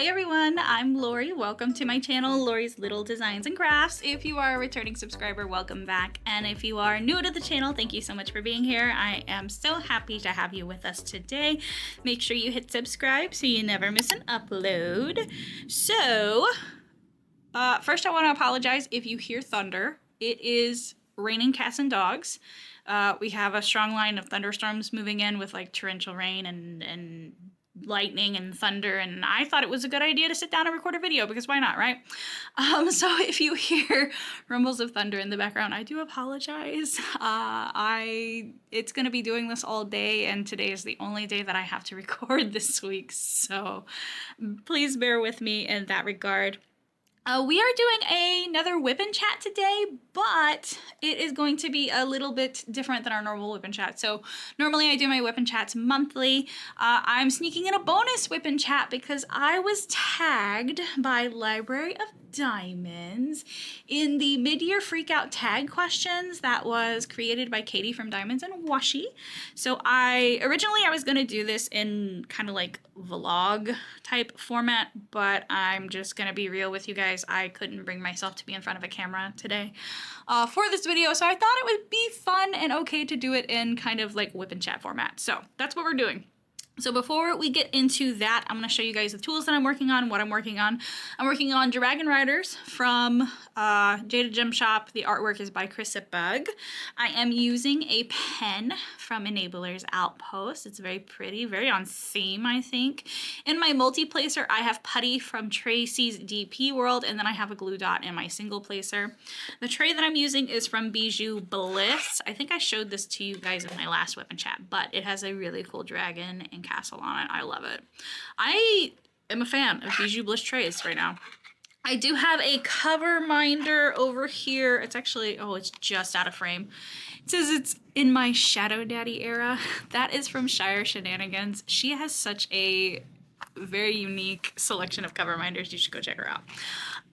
everyone, I'm Lori. Welcome to my channel, Lori's Little Designs and Crafts. If you are a returning subscriber, welcome back. And if you are new to the channel, thank you so much for being here. I am so happy to have you with us today. Make sure you hit subscribe so you never miss an upload. So, first I want to apologize if you hear thunder. It is raining cats and dogs. We have a strong line of thunderstorms moving in with like torrential rain and lightning and thunder, and I thought it was a good idea to sit down and record a video because why not, right? So if you hear rumbles of thunder in the background, I do apologize. It's gonna be doing this all day, and today is the only day that I have to record this week, so please bear with me in that regard. We are doing another WIP and chat today, but it is going to be a little bit different than our normal WIP and chat. So normally I do my WIP and chats monthly. I'm sneaking in a bonus WIP and chat because I was tagged by Library of Diamonds in the mid-year freakout tag questions that was created by Katie from Diamonds and Washi. So originally I was going to do this in kind of like vlog type format, but I'm just going to be real with you guys. I couldn't bring myself to be in front of a camera today for this video, so I thought it would be fun and okay to do it in kind of like WIP and chat format. So that's what we're doing. So before we get into that, I'm going to show you guys the tools that I'm working on, what I'm working on. I'm working on Dragon Riders from Jada Gem Shop. The artwork is by Chris Bug. I am using a pen from Enabler's Outpost. It's very pretty, very on theme, I think. In my multi-placer, I have putty from Tracy's DP World, and then I have a glue dot in my single placer. The tray that I'm using is from Bijou Bliss. I think I showed this to you guys in my last WIP and chat, but it has a really cool dragon and castle on it. I love it. I am a fan of Bijou Bliss trays right now. I do have a cover minder over here. It's actually, oh, it's just out of frame. It says it's in my Shadow Daddy era. That is from Shire Shenanigans. She has such a very unique selection of cover minders. You should go check her out.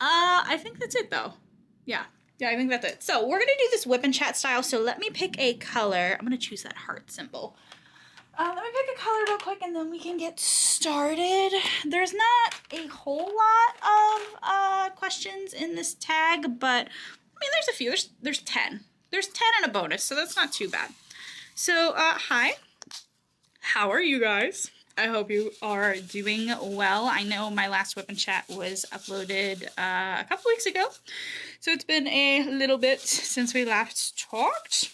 I think that's it though. Yeah, I think that's it. So we're gonna do this WIP and chat style. So let me pick a color. I'm gonna choose that heart symbol. Let me pick a color real quick and then we can get started. There's not a whole lot of questions in this tag, but I mean, there's a few. There's 10. There's 10 and a bonus, so that's not too bad. So, hi. How are you guys? I hope you are doing well. I know my last WIP and chat was uploaded a couple weeks ago, so it's been a little bit since we last talked.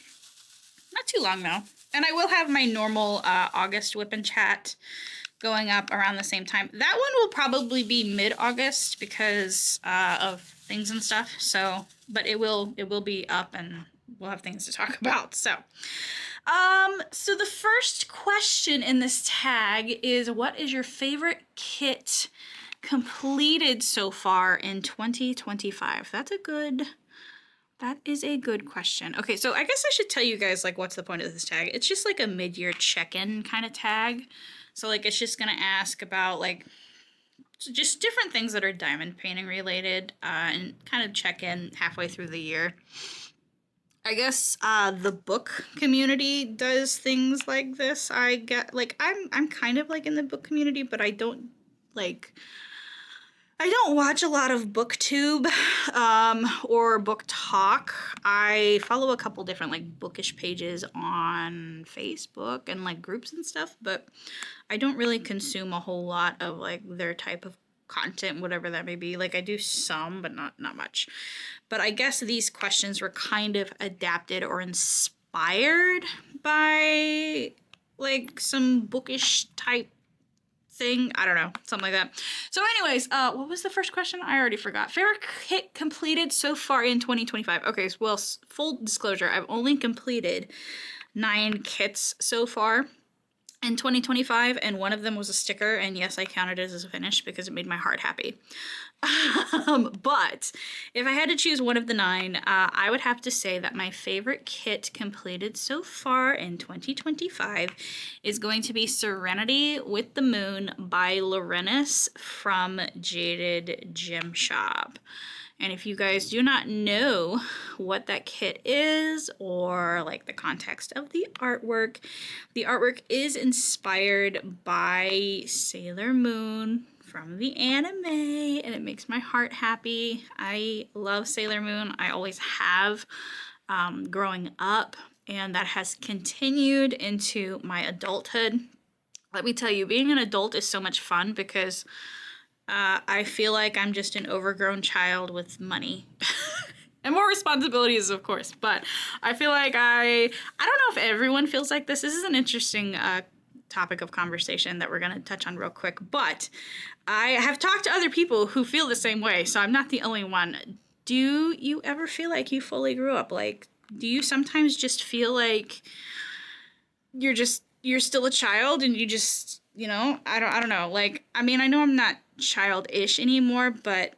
Not too long though. And I will have my normal August WIP and chat going up around the same time. That one will probably be mid-August because of things and stuff. So, but it will be up and we'll have things to talk about. So, so the first question in this tag is, what is your favorite kit completed so far in 2025? That is a good question. Okay, so I guess I should tell you guys, like, what's the point of this tag? It's just like a mid-year check-in kind of tag. So, like, it's just going to ask about, like, just different things that are diamond painting related and kind of check in halfway through the year. I guess the book community does things like this. I get, like, I'm kind of, like, in the book community, but I don't watch a lot of BookTube or Book Talk. I follow a couple different like bookish pages on Facebook and like groups and stuff, but I don't really consume a whole lot of like their type of content, whatever that may be. Like I do some, but not much. But I guess these questions were kind of adapted or inspired by like some bookish type thing. I don't know, something like that. So anyways, what was the first question? I already forgot. Favorite kit completed so far in 2025. Okay, so, well, full disclosure, I've only completed 9 kits so far in 2025, and one of them was a sticker, and yes, I counted it as a finish because it made my heart happy. But if I had to choose one of the 9, I would have to say that my favorite kit completed so far in 2025 is going to be Serenity with the Moon by Lorenis from Jaded Gem Shop. And if you guys do not know what that kit is or like the context of the artwork is inspired by Sailor Moon from the anime, and it makes my heart happy. I love Sailor Moon. I always have growing up, and that has continued into my adulthood. Let me tell you, being an adult is so much fun because I feel like I'm just an overgrown child with money. And more responsibilities, of course, but I feel like I don't know if everyone feels like this. This is an interesting topic of conversation that we're going to touch on real quick, but I have talked to other people who feel the same way, so I'm not the only one. Do you ever feel like you fully grew up? Like, do you sometimes just feel like you're still a child and you just, you know, I don't know. Like, I mean, I know I'm not childish anymore, but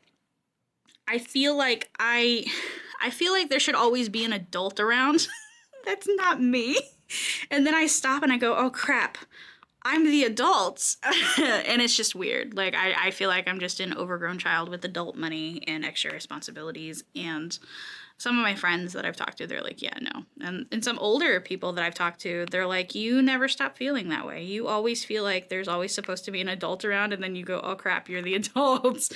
I feel like there should always be an adult around. That's not me. And then I stop and I go, oh crap, I'm the adult. And it's just weird. Like, I feel like I'm just an overgrown child with adult money and extra responsibilities. And some of my friends that I've talked to, they're like, yeah, no. And some older people that I've talked to, they're like, you never stop feeling that way. You always feel like there's always supposed to be an adult around, and then you go, oh crap, you're the adult.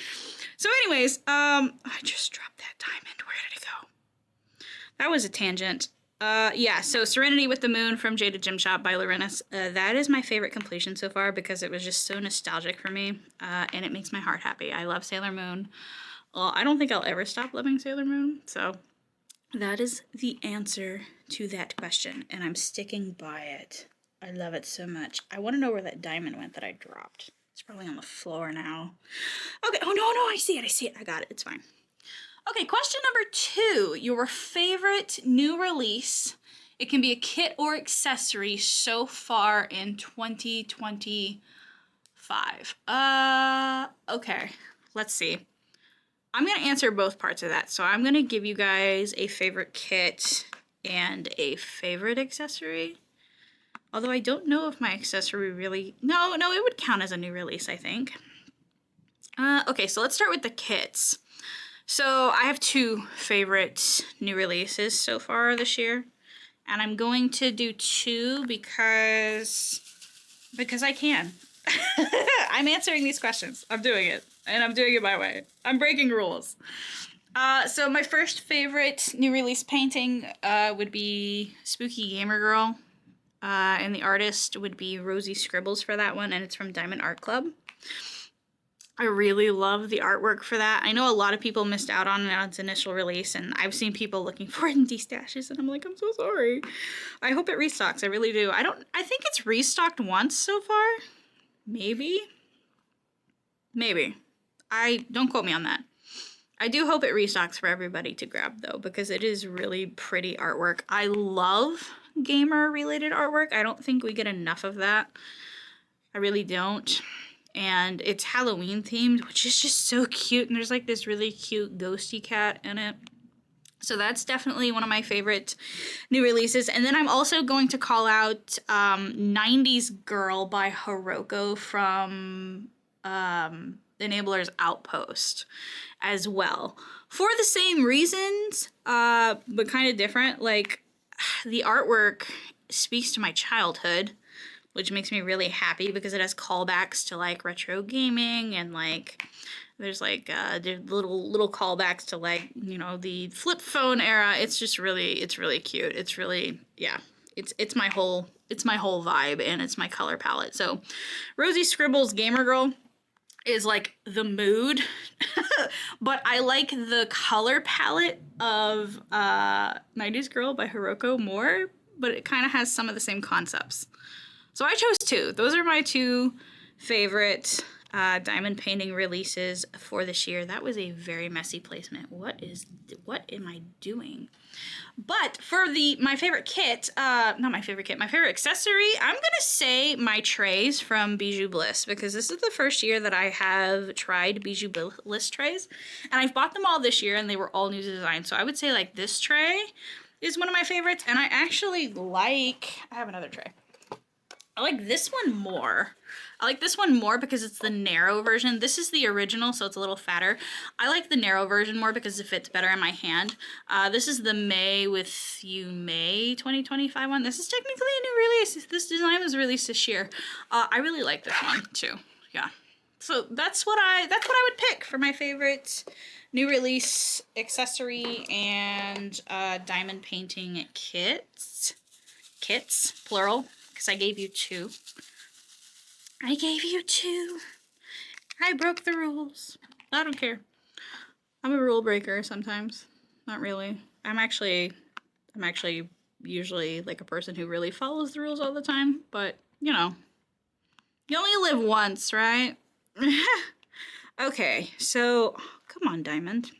So anyways, I just dropped that diamond. Where did it go? That was a tangent. Yeah, so Serenity with the Moon from Jada Gym Shop by Lorenis. That is my favorite completion so far because it was just so nostalgic for me, and it makes my heart happy. I love Sailor Moon. Well, I don't think I'll ever stop loving Sailor Moon, so that is the answer to that question, and I'm sticking by it. I love it so much. I want to know where that diamond went that I dropped. It's probably on the floor now. Okay, oh no, I see it. I got it, it's fine. Okay, question number 2. Your favorite new release. It can be a kit or accessory so far in 2025. Okay, let's see. I'm going to answer both parts of that. So I'm going to give you guys a favorite kit and a favorite accessory. Although I don't know if my accessory really... No, it would count as a new release, I think. Okay, so let's start with the kits. So I have 2 favorite new releases so far this year. And I'm going to do 2 because I can. I'm answering these questions. I'm doing it. And I'm doing it my way. I'm breaking rules. So my first favorite new release painting would be Spooky Gamer Girl. And the artist would be Rosie Scribbles for that one. And it's from Diamond Art Club. I really love the artwork for that. I know a lot of people missed out on it on its initial release, and I've seen people looking for it in D-stashes, and I'm like, I'm so sorry. I hope it restocks. I really do. I think it's restocked once so far. Maybe. Don't quote me on that. I do hope it restocks for everybody to grab, though, because it is really pretty artwork. I love gamer-related artwork. I don't think we get enough of that. I really don't. And it's Halloween themed, which is just so cute. And there's like this really cute ghosty cat in it. So that's definitely one of my favorite new releases. And then I'm also going to call out 90s Girl by Hiroko from Enabler's Outpost as well. For the same reasons, but kind of different. Like, the artwork speaks to my childhood, which makes me really happy because it has callbacks to like retro gaming, and like there's like little callbacks to like, you know, the flip phone era. It's just really, it's really cute. It's really, yeah, it's my whole vibe, and it's my color palette. So Rosie Scribbles Gamer Girl is like the mood, but I like the color palette of 90s Girl by Hiroko more, but it kind of has some of the same concepts. So I chose 2. Those are my 2 favorite diamond painting releases for this year. That was a very messy placement. What am I doing? But for my favorite kit, my favorite accessory, I'm going to say my trays from Bijou Bliss, because this is the first year that I have tried Bijou Bliss trays. And I've bought them all this year, and they were all new designs. So I would say like this tray is one of my favorites. And I actually I have another tray. I like this one more. I like this one more because it's the narrow version. This is the original, so it's a little fatter. I like the narrow version more because it fits better in my hand. This is the May with You May 2025 one. This is technically a new release. This design was released this year. I really like this one too. Yeah. So that's what I would pick for my favorite new release accessory and diamond painting kits. Kits, plural, because I gave you 2. I gave you 2. I broke the rules. I don't care. I'm a rule breaker sometimes. Not really. I'm actually usually like a person who really follows the rules all the time, but you know, you only live once, right? Okay, so come on, Diamond.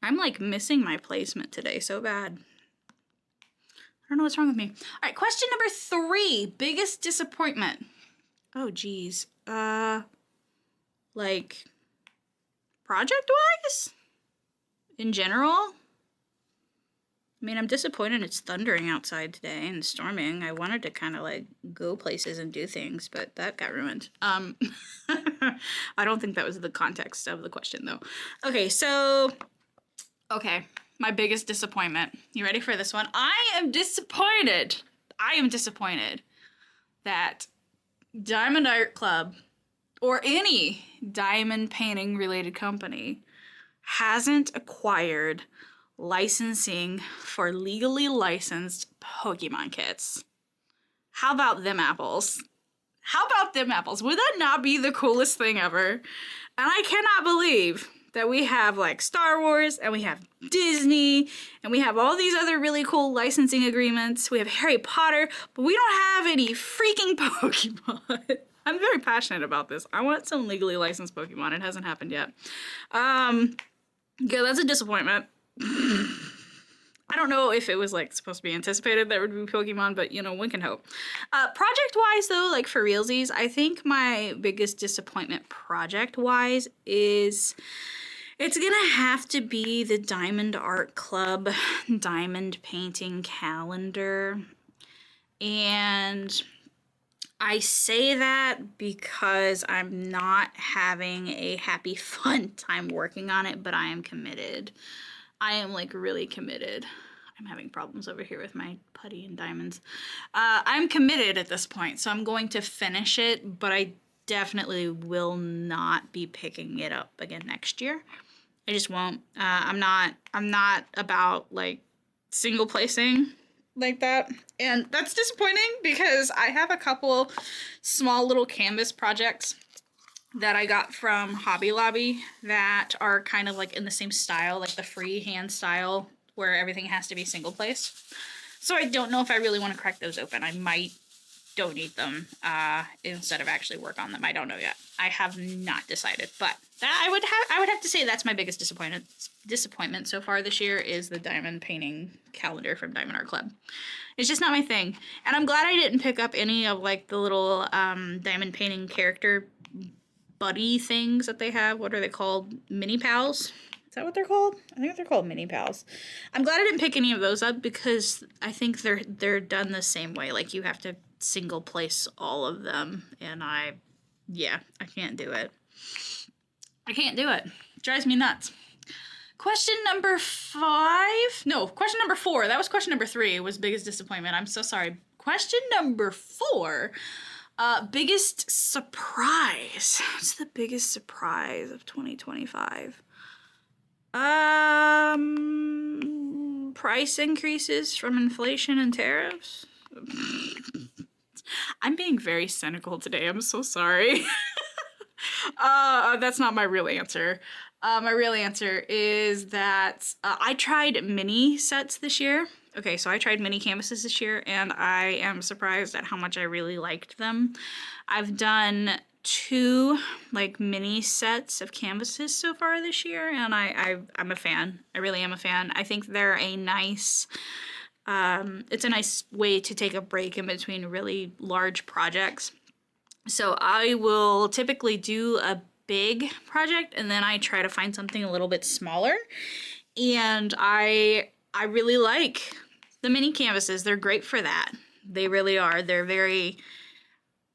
I'm like missing my placement today so bad. I don't know what's wrong with me. All right, question number 3, biggest disappointment. Oh geez. Like project-wise? In general? I mean, I'm disappointed it's thundering outside today and storming. I wanted to kind of like go places and do things, but that got ruined. I don't think that was the context of the question though. Okay, so, my biggest disappointment. You ready for this one? I am disappointed that Diamond Art Club or any diamond painting related company hasn't acquired licensing for legally licensed Pokemon kits. How about them apples? How about them apples? Would that not be the coolest thing ever? And I cannot believe that we have like Star Wars and we have Disney and we have all these other really cool licensing agreements. We have Harry Potter, but we don't have any freaking Pokemon. I'm very passionate about this. I want some legally licensed Pokemon. It hasn't happened yet. Yeah, that's a disappointment. I don't know if it was like supposed to be anticipated that it would be Pokemon, but you know, one can hope. Project-wise though, like for realsies, I think my biggest disappointment project-wise is it's gonna have to be the Diamond Art Club diamond painting calendar. And I say that because I'm not having a happy, fun time working on it, but I am committed. I am like really committed. I'm having problems over here with my putty and diamonds. I'm committed at this point, so I'm going to finish it, but I definitely will not be picking it up again next year. I just won't. I'm not about like single placing like that, and that's disappointing because I have a couple small little canvas projects that I got from Hobby Lobby that are kind of like in the same style, like the freehand style where everything has to be single place. So I don't know if I really want to crack those open. I might donate them instead of actually work on them. I don't know yet. I have not decided, but that I would have to say that's my biggest disappointment so far this year is the diamond painting calendar from Diamond Art Club. It's just not my thing. And I'm glad I didn't pick up any of like the little diamond painting character buddy things that they have. What are they called? Mini pals? Is that what they're called? I think they're called mini pals. I'm glad I didn't pick any of those up because I think they're done the same way. Like you have to single place all of them, and I can't do it. I can't do it. It drives me nuts. Question number 5. No, question number 4. That was question number 3 was biggest disappointment. I'm so sorry. Question number 4. Biggest surprise. What's the biggest surprise of 2025? Price increases from inflation and tariffs. I'm being very cynical today. I'm so sorry. That's not my real answer. My real answer is that I tried mini sets this year. Okay, so I tried mini canvases this year, and I am surprised at how much I really liked them. I've done 2 like mini sets of canvases so far this year, and I'm a fan. I really am a fan. I think they're a nice it's a nice way to take a break in between really large projects. So I will typically do a big project and then I try to find something a little bit smaller. And I really like the mini canvases. They're great for that. They really are. They're very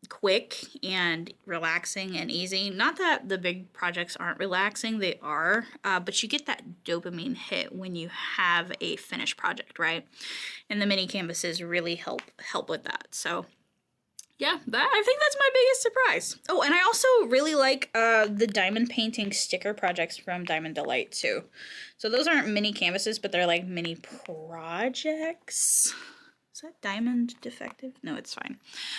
quick and relaxing and easy. Not that the big projects aren't relaxing, they are, but you get that dopamine hit when you have a finished project, right? And the mini canvases really help with that. So Yeah, I think that's my biggest surprise. Oh, and I also really like the diamond painting sticker projects from Diamond Delight too. So those aren't mini canvases, but they're like mini projects. Is that diamond defective? No, it's fine.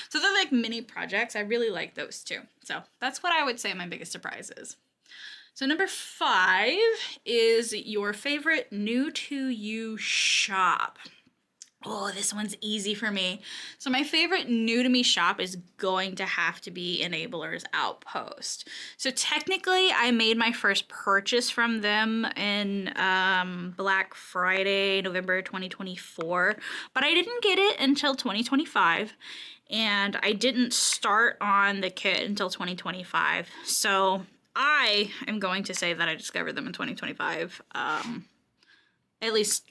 So they're like mini projects. I really like those too. So that's what I would say my biggest surprise is. So number 5 is your favorite new to you shop. Oh, this one's easy for me. So my favorite new to me shop is going to have to be Enabler's Outpost. So technically I made my first purchase from them in Black Friday, November 2024, but I didn't get it until 2025 and I didn't start on the kit until 2025. So I am going to say that I discovered them in 2025, at least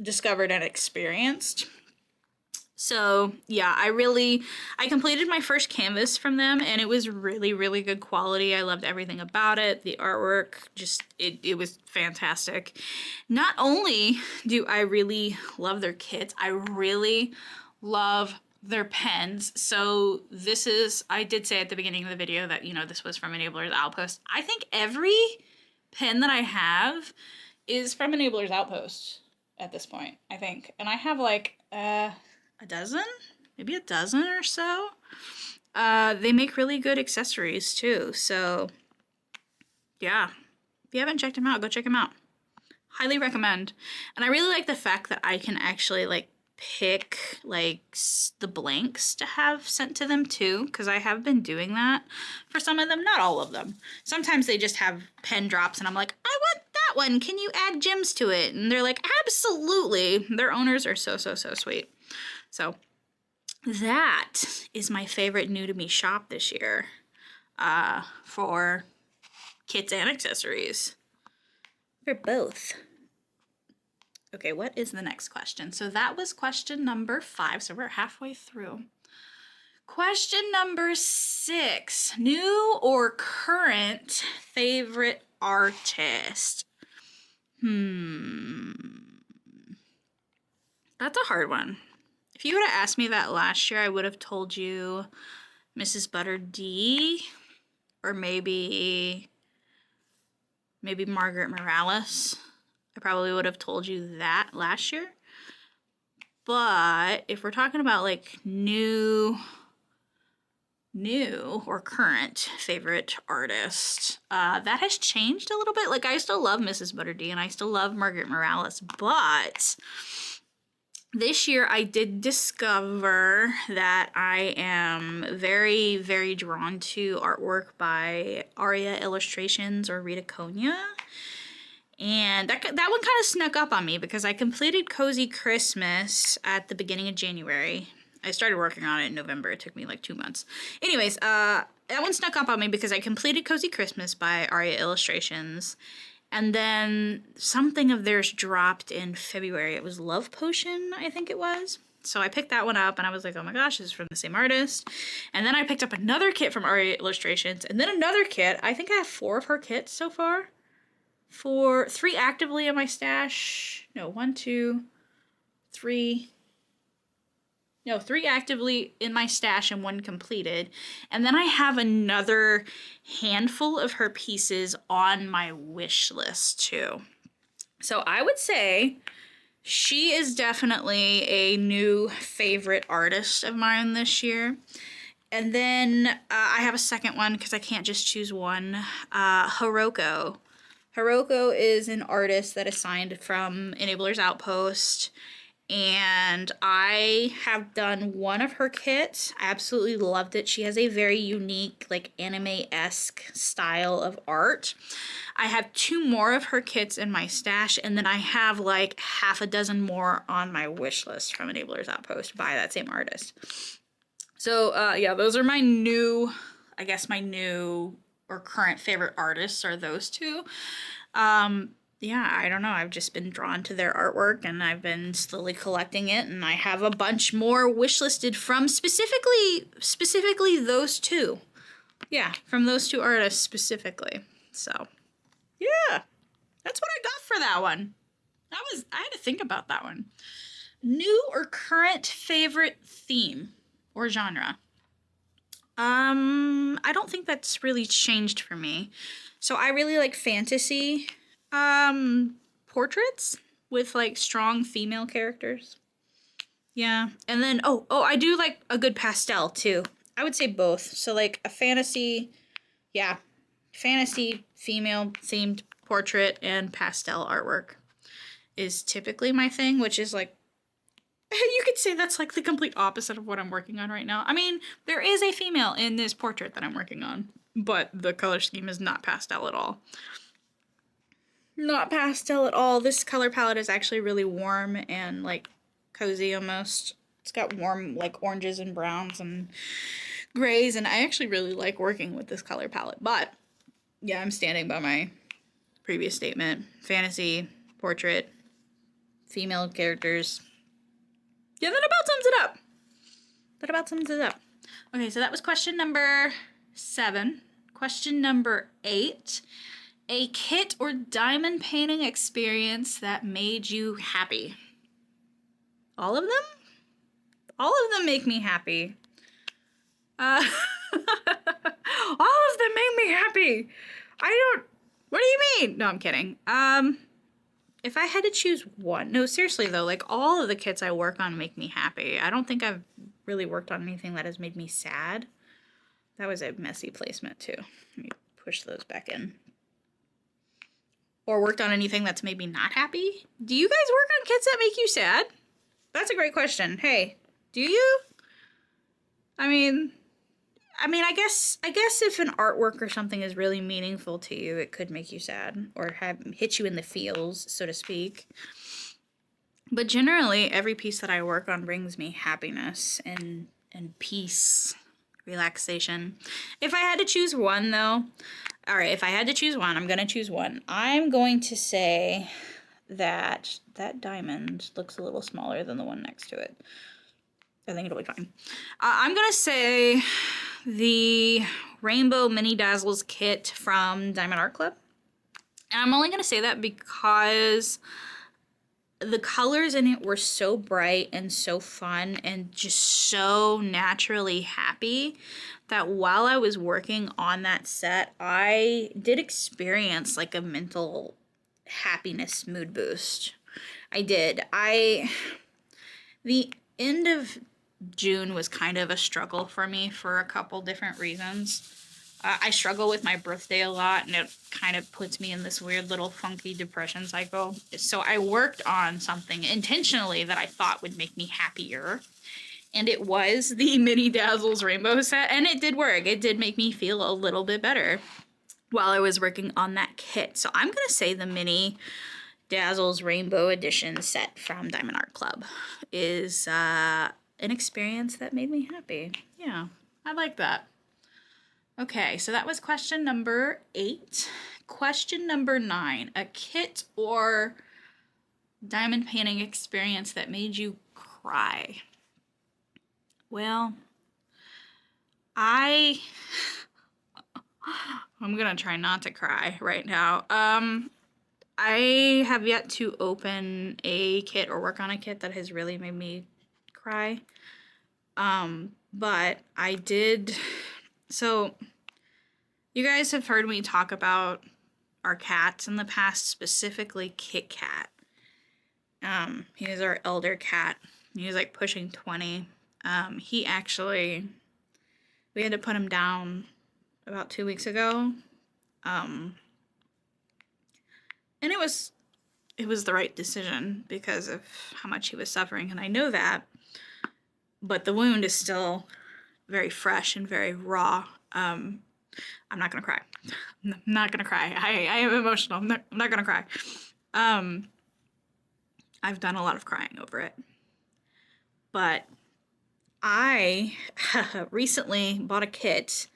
discovered and experienced. So yeah, I completed my first canvas from them and it was really, really good quality. I loved everything about it. The artwork, just, it was fantastic. Not only do I really love their kits, I really love their pens. So this is, I did say at the beginning of the video that, you know, this was from Enabler's Outpost. I think every pen that I have is from Enabler's Outpost at this point, I think. And I have like a dozen, maybe a dozen or so. They make really good accessories too. So yeah, if you haven't checked them out, go check them out. Highly recommend. And I really like the fact that I can actually like pick like the blanks to have sent to them too, because I have been doing that for some of them, not all of them. Sometimes they just have pen drops and I'm like, I want that one, can you add gems to it? And they're like, absolutely. Their owners are so sweet. So that is my favorite new to me shop this year, for kits and accessories, for both. Okay, what is the next question? So that was question number 5, so we're halfway through. Question number 6, new or current favorite artist? That's a hard one. If you would have asked me that last year, I would have told you Mrs. Butter D, or maybe Margaret Morales. I probably would have told you that last year. But if we're talking about like new or current favorite artist, that has changed a little bit. Like I still love Mrs. Butter D and I still love Margaret Morales, but this year I did discover that I am very, very drawn to artwork by Aria Illustrations or Rita Konya. And that one kind of snuck up on me because I completed Cozy Christmas at the beginning of January. I started working on it in November. It took me like 2 months. Anyways, that one snuck up on me because I completed Cozy Christmas by Aria Illustrations. And then something of theirs dropped in February. It was Love Potion, I think it was. So I picked that one up and I was like, oh my gosh, this is from the same artist. And then I picked up another kit from Aria Illustrations and then another kit. I think I have 4 of her kits so far. 3 actively in my stash. No, 1, 2, 3. No, 3 actively in my stash and 1 completed. And then I have another handful of her pieces on my wish list too. So I would say she is definitely a new favorite artist of mine this year. And then I have a second one because I can't just choose one. Hiroko. Hiroko is an artist that is signed from Enabler's Outpost, and I have done one of her kits. I absolutely loved it. She has a very unique, like anime-esque style of art. I have 2 more of her kits in my stash, and then I have like half a dozen more on my wish list from Enabler's Outpost by that same artist. So yeah, those are my new or current favorite artists are those 2. Yeah, I don't know. I've just been drawn to their artwork and I've been slowly collecting it, and I have a bunch more wishlisted from specifically those 2. Yeah, from those 2 artists specifically. So, yeah. That's what I got for that one. I had to think about that one. New or current favorite theme or genre? I don't think that's really changed for me. So I really like fantasy portraits with like strong female characters. Yeah. And then I do like a good pastel too. I would say both. So like a fantasy, yeah, fantasy female themed portrait and pastel artwork is typically my thing, which is like, you could say that's like the complete opposite of what I'm working on right now. I mean, there is a female in this portrait that I'm working on, but the color scheme is not pastel at all. Not pastel at all. This color palette is actually really warm and like cozy almost. It's got warm like oranges and browns and grays, and I actually really like working with this color palette. But yeah, I'm standing by my previous statement. Fantasy, portrait, female characters. Yeah, that about sums it up. That about sums it up. Okay, so that was question number 7. Question number 8. A kit or diamond painting experience that made you happy. All of them? All of them make me happy. All of them make me happy. What do you mean? No, I'm kidding. If I had to choose one, no, seriously though, like all of the kits I work on make me happy. I don't think I've really worked on anything that has made me sad. That was a messy placement too. Let me push those back in. Or worked on anything that's made me not happy? Do you guys work on kits that make you sad? That's a great question. Hey, do you? I mean, I guess if an artwork or something is really meaningful to you, it could make you sad or hit you in the feels, so to speak. But generally, every piece that I work on brings me happiness and peace, relaxation. If I had to choose one, though, all right, if I had to choose one, I'm going to choose one. I'm going to say that diamond looks a little smaller than the one next to it. I think it'll be fine. I'm going to say the Rainbow Mini Dazzles kit from Diamond Art Club. And I'm only going to say that because the colors in it were so bright and so fun and just so naturally happy that while I was working on that set, I did experience like a mental happiness mood boost. I did. The end of June was kind of a struggle for me for a couple different reasons. I struggle with my birthday a lot, and it kind of puts me in this weird little funky depression cycle. So I worked on something intentionally that I thought would make me happier, and it was the Mini Dazzles Rainbow set, and it did work. It did make me feel a little bit better while I was working on that kit. So I'm going to say the Mini Dazzles Rainbow Edition set from Diamond Art Club is an experience that made me happy. Yeah, I like that. Okay, so that was question number 8. Question number 9, a kit or diamond painting experience that made you cry. Well, I'm gonna try not to cry right now. I have yet to open a kit or work on a kit that has really made me cry. But I did. So, you guys have heard me talk about our cats in the past, specifically Kit Kat. He is our elder cat. He's like pushing 20. We had to put him down about 2 weeks ago. And it was the right decision because of how much he was suffering, and I know that. But the wound is still very fresh and very raw. I'm not gonna cry. I'm not gonna cry. I am emotional. I'm not gonna cry. I've done a lot of crying over it. But I recently bought a kit.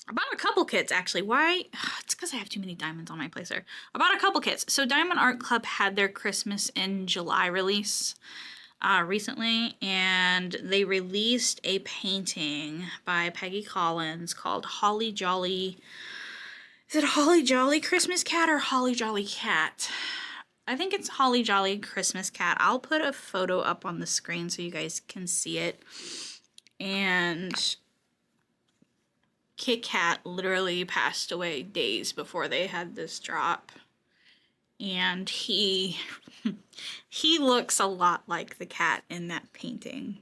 I bought a couple kits, actually. Why? It's because I have too many diamonds on my placer. I bought a couple kits. So Diamond Art Club had their Christmas in July release recently, and they released a painting by Peggy Collins called Holly Jolly. Is it Holly Jolly Christmas Cat or Holly Jolly Cat? I think it's Holly Jolly Christmas Cat. I'll put a photo up on the screen so you guys can see it. and Kit Kat literally passed away days before they had this drop. And he looks a lot like the cat in that painting.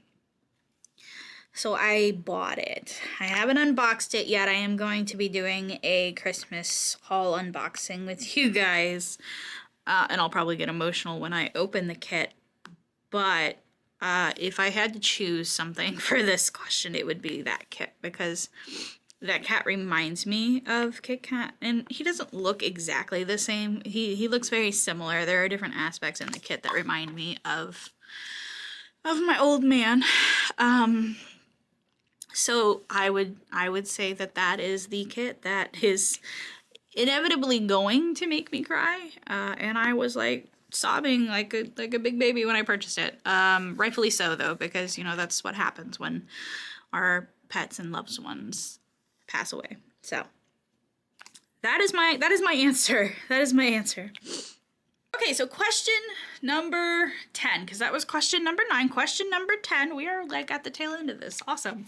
So I bought it. I haven't unboxed it yet. I am going to be doing a Christmas haul unboxing with you guys. And I'll probably get emotional when I open the kit. But if I had to choose something for this question, it would be that kit, because that cat reminds me of Kit Kat, and he doesn't look exactly the same. He looks very similar. There are different aspects in the kit that remind me of my old man. So I would say that is the kit that is inevitably going to make me cry. And I was like sobbing like a big baby when I purchased it. Rightfully so though, because you know that's what happens when our pets and loved ones pass away. So that is my answer. That is my answer. Okay, so question number 10, because that was question number 9. Question number 10, we are like at the tail end of this. Awesome.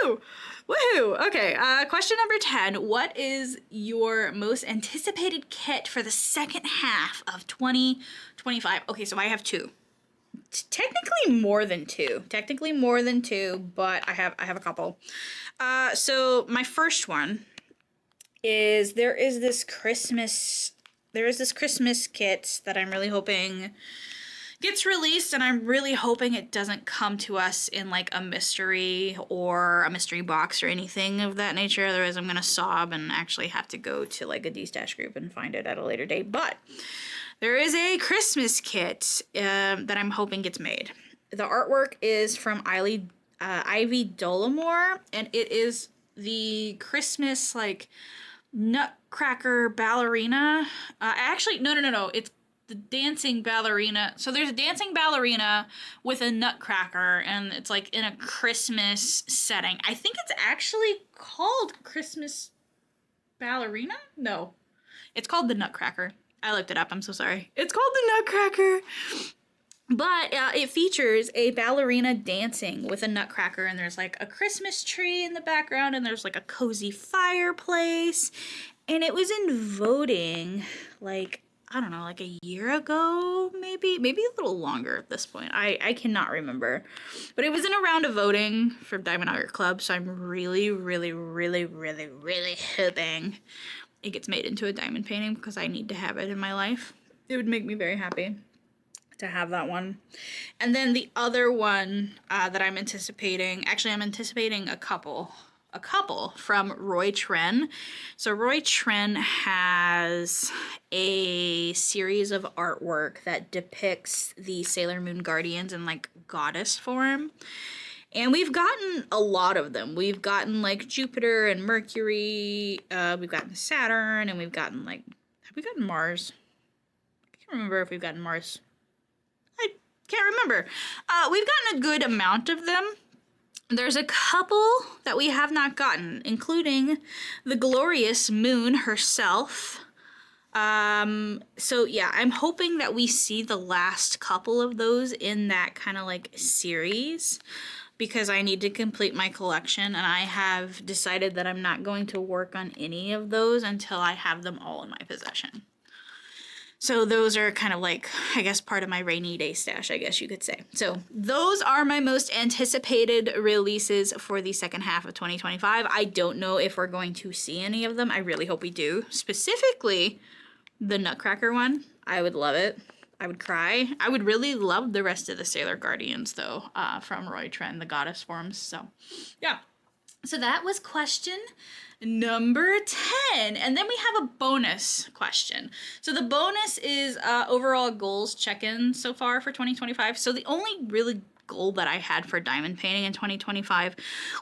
Woohoo! Woohoo! Okay, question number 10. What is your most anticipated kit for the second half of 2025? Okay, so I have 2. Technically more than two, but I have a couple. So my first one is there is this Christmas kit that I'm really hoping gets released, and I'm really hoping it doesn't come to us in like a mystery or a mystery box or anything of that nature. Otherwise I'm gonna sob and actually have to go to like a D-stash group and find it at a later date. But there is a Christmas kit that I'm hoping gets made. The artwork is from Ivy Dollamore, and it is the Christmas, like, nutcracker ballerina. Actually, no. It's the dancing ballerina. So there's a dancing ballerina with a nutcracker, and it's, like, in a Christmas setting. I think it's actually called Christmas ballerina? No. It's called the Nutcracker. I looked it up. I'm so sorry. It's called the Nutcracker. But it features a ballerina dancing with a nutcracker, and there's like a Christmas tree in the background, and there's like a cozy fireplace. And it was in voting like, I don't know, like a year ago, maybe a little longer at this point. I cannot remember. But it was in a round of voting for Diamond Art Club, so I'm really hoping it gets made into a diamond painting, because I need to have it in my life. It would make me very happy to have that one. And then the other one that I'm anticipating, actually I'm anticipating a couple from Roy Tren. So Roy Tren has a series of artwork that depicts the Sailor Moon Guardians in like goddess form. And we've gotten a lot of them. We've gotten like Jupiter and Mercury, we've gotten Saturn, and we've gotten like, have we gotten Mars? I can't remember if we've gotten Mars. I can't remember. We've gotten a good amount of them. There's a couple that we have not gotten, including the glorious Moon herself. So yeah, I'm hoping that we see the last couple of those in that kind of like series, because I need to complete my collection, and I have decided that I'm not going to work on any of those until I have them all in my possession. So those are kind of like, I guess, part of my rainy day stash, I guess you could say. So those are my most anticipated releases for the second half of 2025. I don't know if we're going to see any of them. I really hope we do. Specifically, the Nutcracker one. I would love it. I would cry. I would really love the rest of the Sailor Guardians, though, from Roy Tren, the goddess forms. So, yeah. So that was question number 10. And then we have a bonus question. So the bonus is overall goals check-in so far for 2025. So the only really goal that I had for diamond painting in 2025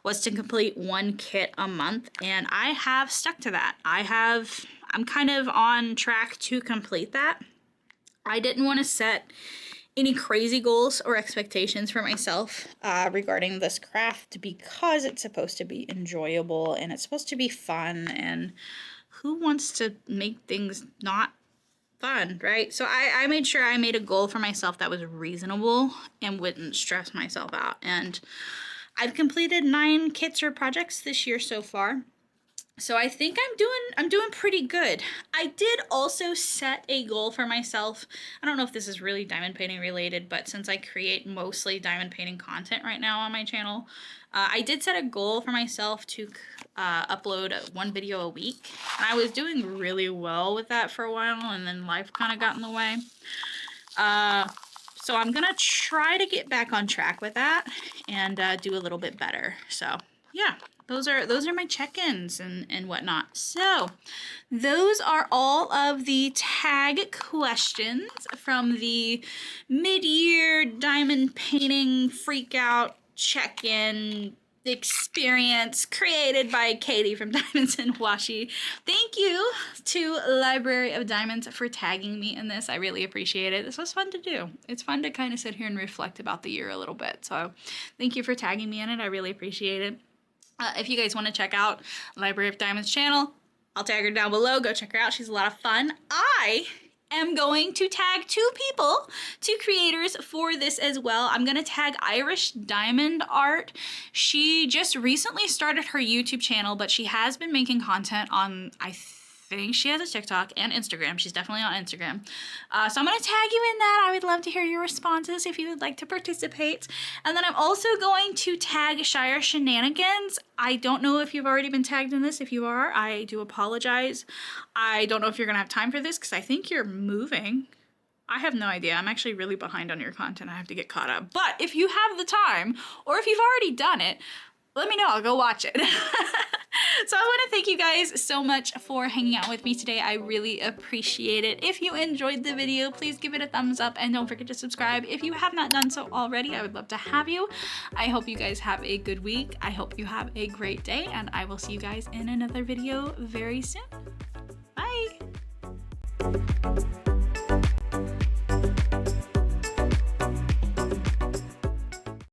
was to complete one kit a month, and I have stuck to that. I'm kind of on track to complete that. I didn't want to set any crazy goals or expectations for myself regarding this craft, because it's supposed to be enjoyable and it's supposed to be fun, and who wants to make things not fun, right? So I made sure I made a goal for myself that was reasonable and wouldn't stress myself out. And I've completed 9 kits or projects this year so far. So I think I'm doing pretty good. I did also set a goal for myself. I don't know if this is really diamond painting related, but since I create mostly diamond painting content right now on my channel, I did set a goal for myself to upload 1 video a week. And I was doing really well with that for a while, and then life kind of got in the way. So I'm gonna try to get back on track with that and do a little bit better. So yeah. Those are my check-ins and whatnot. So those are all of the tag questions from the mid-year diamond painting freak out check-in experience created by Katie from Diamonds and Washi. Thank you to Library of Diamonds for tagging me in this. I really appreciate it. This was fun to do. It's fun to kind of sit here and reflect about the year a little bit. So thank you for tagging me in it. I really appreciate it. If you guys want to check out Library of Diamonds channel, I'll tag her down below. Go check her out. She's a lot of fun. I am going to tag 2 people, 2 creators for this as well. I'm going to tag Irish Diamond Art. She just recently started her YouTube channel, but she has been making content on, I think she has a TikTok and Instagram. She's definitely on Instagram. So I'm going to tag you in that. I would love to hear your responses if you would like to participate. And then I'm also going to tag Shire Shenanigans. I don't know if you've already been tagged in this. If you are, I do apologize. I don't know if you're going to have time for this because I think you're moving. I have no idea. I'm actually really behind on your content. I have to get caught up. But if you have the time, or if you've already done it, let me know. I'll go watch it. So I want to thank you guys so much for hanging out with me today. I really appreciate it. If you enjoyed the video, please give it a thumbs up and don't forget to subscribe. If you have not done so already, I would love to have you. I hope you guys have a good week. I hope you have a great day, and I will see you guys in another video very soon. Bye.